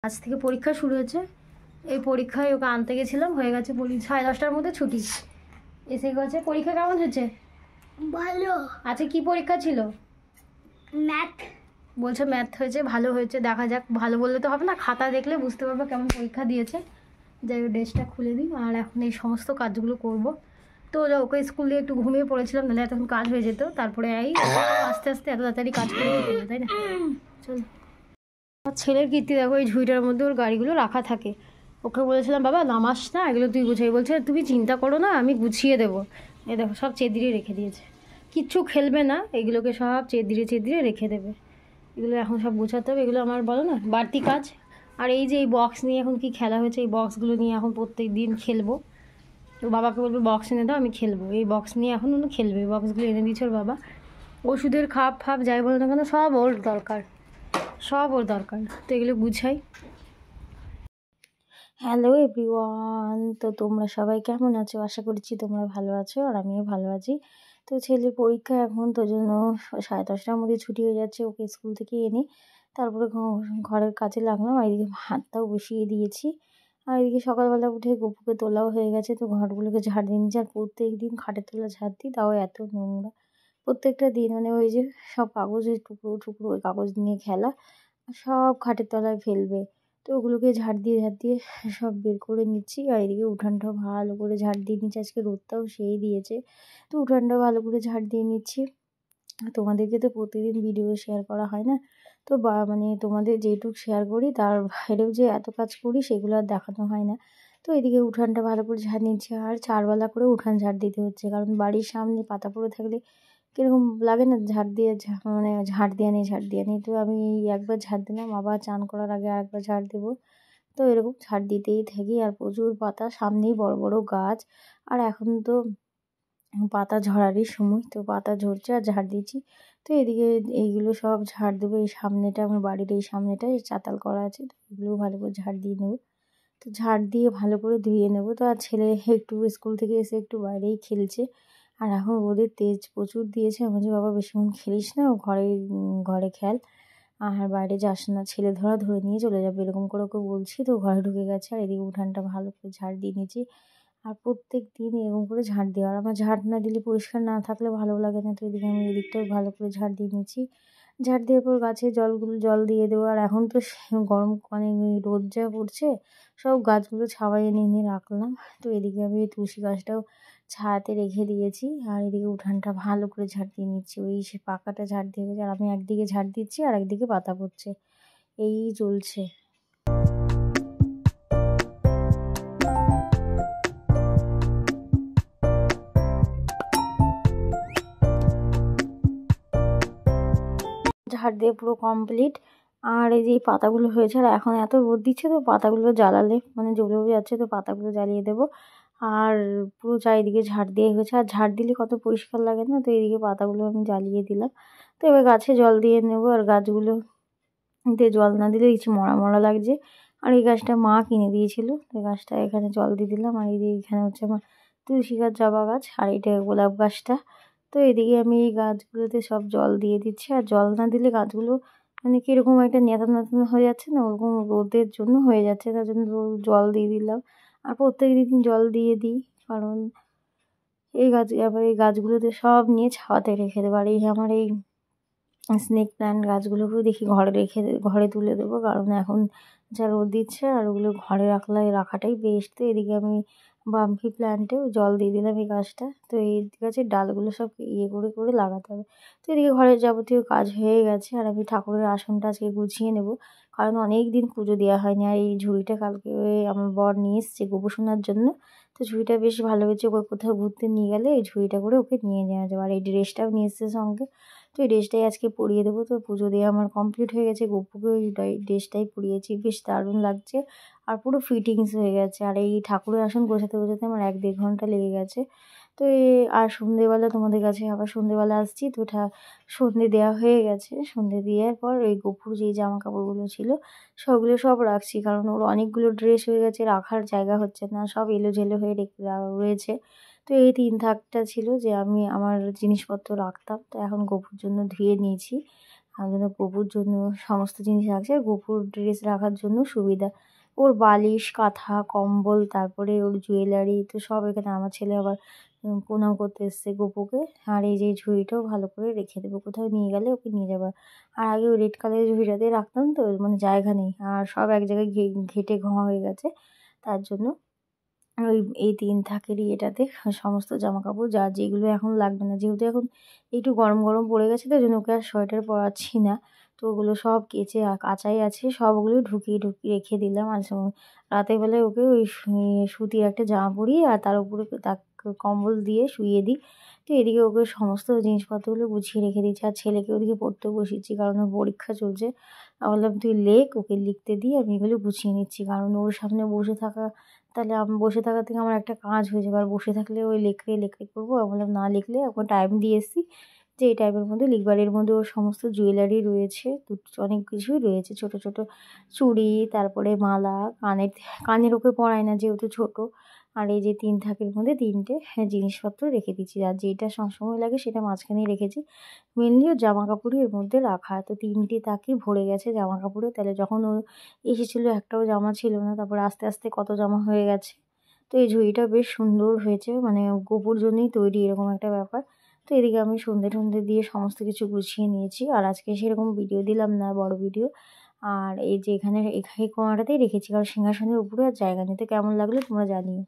আজ থেকে পরীক্ষা শুরু হয়েছে। এই পরীক্ষায় ওকে আনতে গেছিলাম, হয়ে গেছে 10:30টার মধ্যে ছুটি। এসে গেছে। পরীক্ষা কেমন হয়েছে? ভালো। আজকে কি পরীক্ষা ছিল? ম্যাথ। বলছে ম্যাথ হয়েছে, ভালো হয়েছে। দেখা যাক, ভালো বললে তো হবে না, খাতা দেখলে বুঝতে পারবো কেমন পরীক্ষা দিয়েছে। যাই হোক, ড্রেসটা খুলে দিই আর এখন এই সমস্ত কাজগুলো করব। তো ওকে স্কুল দিয়ে একটু ঘুমিয়ে পড়েছিলাম, নাহলে এতক্ষণ কাজ হয়ে যেত। তারপরে এই আস্তে আস্তে এত তাড়াতাড়ি কাজ করে কী করবো, তাই না? চল। আমার ছেলের কীর্তি দেখো, এই ঝুড়িটার মধ্যে ওর গাড়িগুলো রাখা থাকে। ওকে বলেছিলাম বাবা নামাস না, এগুলো তুই গুছিয়ে। বলছে তুমি চিন্তা করো না, আমি গুছিয়ে দেবো। এই দেখো সব চেদিরে রেখে দিয়েছে, কিচ্ছু খেলবে না, এগুলোকে সব চেদিরে রেখে দেবে। এগুলো এখন সব গোছাতে হবে, এগুলো আমার বলো না বাড়তি কাজ। আর এই যে এই বক্স নিয়ে এখন কি খেলা হয়েছে, এই বক্সগুলো নিয়ে এখন প্রত্যেক দিন খেলবো। তো বাবাকে বলবো বক্স এনে দাও, আমি খেলবো। এই বক্স নিয়ে এখন উনি খেলবে, বক্সগুলো এনে দিয়েছে ওর বাবা। ওষুধের খাপ ফাপ যাই বলো না কেন, সব ওর দরকার, সব ওর দরকার। তো এগুলো গুছাই। হ্যালো এভরিওয়ান, তো তোমরা সবাই কেমন আছো? আশা করছি তোমরা ভালো আছো আর আমিও ভালো আছি। তো ছেলের পরীক্ষা এখন, তো জন্য 10:30টার মধ্যে ছুটি হয়ে যাচ্ছে। ওকে স্কুল থেকে এনে তারপরে ঘরের কাজে লাগলাম। আর এদিকে ভাতটাও বসিয়ে দিয়েছি। আর এদিকে সকালবেলা উঠে গপুকে তোলাও হয়ে গেছে, তো ঘরগুলোকে ঝাড় দিয়ে নিচ্ছি। আর প্রত্যেক দিন খাটের তোলা ঝাড় দিই, তাও এত নোংরা প্রত্যেকটা দিন। মানে ওই যে সব কাগজের টুকরো টুকরো, ওই কাগজ নিয়ে খেলা, সব খাটের তলায় ফেলবে। তো ওগুলোকে ঝাড় দিয়ে সব বের করে নিচ্ছি। আর এদিকে উঠানটাও ভালো করে ঝাড় দিয়ে নিচ্ছি, আজকে রোদটাও সেই দিয়েছে। তো উঠানটাও ভালো করে ঝাড় দিয়ে নিচ্ছি। তোমাদেরকে তো প্রতিদিন ভিডিও শেয়ার করা হয় না, তো মানে তোমাদের যেটুকু শেয়ার করি তার বাইরেও যে এত কাজ করি সেগুলো আর দেখানো হয় না। তো এদিকে উঠানটা ভালো করে ঝাড় নিচ্ছি, আর 4 বেলা করে উঠান ঝাড় দিতে হচ্ছে, কারণ বাড়ির সামনে পাতা পড়ে থাকলে কীরকম লাগে না, মানে ঝাড় দিয়ে নিই। তো আমি একবার ঝাড় দিলাম, আবার চান করার আগে আরেকবার ঝাড় দেবো। তো এরকম ঝাড় দিতেই থাকি। আর প্রচুর পাতা, সামনেই বড় বড় গাছ। আর এখন তো পাতা ঝরারই সময়, তো পাতা ঝরছে আর ঝাড় দিচ্ছি। তো এদিকে এইগুলো সব ঝাড় দেবো। এই সামনেটা, আমার বাড়ির এই সামনেটায় চাতাল করা আছে, তো এগুলোও ভালো করে ঝাড় দিয়ে নেবো। তো ঝাড় দিয়ে ভালো করে ধুয়ে নেবো। তো আর ছেলে একটু স্কুল থেকে এসে একটু বাইরেই খেলছে। আর এখন রোদের তেজ প্রচুর দিয়েছে। আমি বলছি বাবা বেশিক্ষণ খেলিস না, ঘরে খেল, আর বাইরে যাস না, ছেলে ধরে নিয়ে চলে যাবে, এরকম করে ওকে বলছি। তো ঘরে ঢুকে গেছে। আর এদিকে উঠানটা ভালো করে ঝাড় দিয়ে নিয়েছি। আর প্রত্যেক দিন এরকম করে ঝাড় দেওয়া, আর আমার ঝাড় না দিলে, পরিষ্কার না থাকলে ভালো লাগে না। তো এদিকে আমি এদিকটাও ভালো করে ঝাড় দিয়ে নিয়েছি। ঝাড় দেওয়ার পর গাছে জল দিয়ে দেবো। আর এখন তো গরম, মানে রোদ যা পড়ছে, সব গাছগুলো ছাওয়ায় এনে এনে রাখলাম। তো এদিকে আমি তুলসী গাছটাও ছায়াতে রেখে দিয়েছি। আর এদিকে উঠানটা ভালো করে ঝাড় দিয়ে নিচ্ছি। ওই সে পাকাটা ঝাড় দিয়ে গেছে, আর আমি একদিকে ঝাড় দিচ্ছি আর একদিকে পাতা পড়ছে, এই চলছে। ঝাড় দিয়ে পুরো কমপ্লিট। আর এই যে পাতাগুলো হয়েছে, আর এখন এত রোদ দিচ্ছে, তো পাতাগুলো জ্বালালে মানে জ্বলেও যাচ্ছে, তো পাতাগুলো জ্বালিয়ে দেবো। আর পুরো চারিদিকে ঝাড় দিয়ে হয়েছে, আর ঝাড় দিলে কত পরিষ্কার লাগে না। তো এইদিকে পাতাগুলো আমি জ্বালিয়ে দিলাম। তো এবার গাছে জল দিয়ে নেবো। আর গাছগুলোতে জল না দিলে কিছু মরা মরা লাগছে। আর এই গাছটা মা কিনে দিয়েছিল, তো গাছটা এখানে জল দিয়ে দিলাম। আর এখানে হচ্ছে আমার তুলসী গাছ, জবা গাছ, আর এইটা গোলাপ গাছটা। তো এদিকে আমি এই গাছগুলোতে সব জল দিয়ে দিচ্ছি। আর জল না দিলে গাছগুলো মানে কীরকম একটা নেতা নেতা হয়ে যাচ্ছে না, ওরকম রোদের জন্য হয়ে যাচ্ছে, তার জন্য জল দিয়ে দিলাম। আর প্রত্যেক দিন জল দিয়ে দিই, কারণ এই গাছগুলোতে সব নিয়ে ছাওয়াতে রেখে দেবো। আর আমার এই স্নেক প্ল্যান্ট গাছগুলোকেও দেখি ঘরে তুলে দেবো, কারণ এখন যা রোদ দিচ্ছে, আর ওগুলো ঘরে রাখাটাই বেস্ট। তো এদিকে আমি বাম্পি প্ল্যান্টেও জল দিয়ে দিলাম এই গাছটা। তো এই গাছের ডালগুলো সব করে লাগাতে হবে। তো এদিকে ঘরের যাবতীয় কাজ হয়ে গেছে। আর আমি ঠাকুরের আসনটা আজকে গুছিয়ে নেব, কারণ অনেক দিন পুজো দেওয়া হয়নি। আর এই ঝুড়িটা কালকে আমার বর নিয়ে এসছে গোপুসোনার জন্য। তো ঝুড়িটা বেশ ভালো হয়েছে, ওকে কোথাও ঘুরতে নিয়ে গেলে এই ঝুড়িটা করে ওকে নিয়ে নেওয়া যাবে। আর এই ড্রেসটাও নিয়ে এসছে সঙ্গে, তো এই ড্রেসটাই আজকে পরিয়ে দেবো। তো পুজো দিয়ে আমার কমপ্লিট হয়ে গেছে, গপুকে ওই ড্রেসটাই পরিয়েছি, বেশ দারুণ লাগছে। আর পুরো ফিটিংস হয়ে গেছে। আর এই ঠাকুরের আসন গোছাতে আমার 1-1.5 ঘন্টা লেগে গেছে। তো আর সন্ধেবেলা তোমাদের কাছে আবার সন্ধেবেলা আসছি। তো সন্ধে দেওয়া হয়ে গেছে। সন্ধে দেওয়ার পর ওই গপুর যেই জামা কাপড়গুলো ছিল সব রাখছি, কারণ ওর অনেকগুলো ড্রেস হয়ে গেছে, রাখার জায়গা হচ্ছে না, সব এলোঝেলো হয়ে রয়েছে। তো এই 3 থাকটা ছিল যে আমি আমার জিনিসপত্র রাখতাম, তো এখন গপুর জন্য ধুয়ে নিয়েছি। তার জন্য গপুর জন্য সমস্ত জিনিস রাখছে। আর গপুর ড্রেস রাখার জন্য সুবিধা, ওর বালিশ, কাঁথা, কম্বল, তারপরে ওর জুয়েলারি তো সব এখানে। আমার ছেলে আবার প্রণাম করতে এসছে গপুকে। আর এই যে ঝুড়িটাও ভালো করে রেখে দেবো, কোথাও নিয়ে গেলে ওকে নিয়ে যাবার। আর আগে ওই রেড কালারের ঝুড়িটাতে রাখতাম, তো মানে জায়গা নেই, আর সব এক জায়গায় ঘেটে ঘোয়া হয়ে গেছে। তার জন্য ওই এই ৩ থাকেরই এটাতে সমস্ত জামাকাপড়, যার যেগুলো এখন লাগবে না, যেহেতু এখন একটু গরম গরম পড়ে গেছে, তো জন্য ওকে আর সোয়েটার পরাচ্ছি না। তো ওগুলো সব কেচে কাচাই আছে, সবগুলো ঢুকিয়ে রেখে দিলাম। আর রাতের বেলায় ওকে ওই সুতির একটা জামা পরিয়ে আর তার উপরে কম্বল দিয়ে শুইয়ে দিই। তো এদিকে ওকে সমস্ত জিনিসপত্রগুলো গুছিয়ে রেখে দিচ্ছি, আর ছেলেকে ওদিকে পড়তেও বসিয়েছি, কারণ ওর পরীক্ষা চলছে। আমি বললাম তুই লেখ, ওকে লিখতে দিই, আমি এগুলো গুছিয়ে নিচ্ছি, কারণ ওর সামনে বসে থাকা, তাহলে আমি বসে থাকা থেকে আমার একটা কাজ হয়ে যাবে। আর বসে থাকলে ওই লেখলে করবো, আমি বললাম না লিখলে, ওকে টাইম দিয়ে এসেছি যে এই টাইমের মধ্যে লিখবার। এর মধ্যে ওর সমস্ত জুয়েলারি রয়েছে, অনেক কিছুই রয়েছে, ছোট ছোট চুড়ি, তারপরে মালা, কানের ওকে পরায় না যেহেতু ছোট। আর এই যে ৩ থাকের মধ্যে ৩টে জিনিসপত্র রেখে দিচ্ছি, আর যেটা সবসময় লাগে সেটা মাঝখানেই রেখেছি। মেনলি ওর জামা কাপড়ই এর মধ্যে রাখা, তো ৩টে তাকই ভরে গেছে জামা কাপড়ে। তাহলে যখন ও এসেছিলো একটাও জামা ছিল না, তারপর আস্তে আস্তে কত জামা হয়ে গেছে। তো এই ঝুড়িটা বেশ সুন্দর হয়েছে, মানে গপুর জন্যই তৈরি এরকম একটা ব্যাপার। তো এদিকে আমি সন্ধে টন্ধে দিয়ে সমস্ত কিছু গুছিয়ে নিয়েছি। আর আজকে সেরকম ভিডিও দিলাম না, বড় ভিডিও। আর এই যে এখানে এই কোণাটাতেই রেখেছি, কারণ সিংহাসনের উপরে আর জায়গা নেই। তো কেমন লাগলো তোমরা জানিও।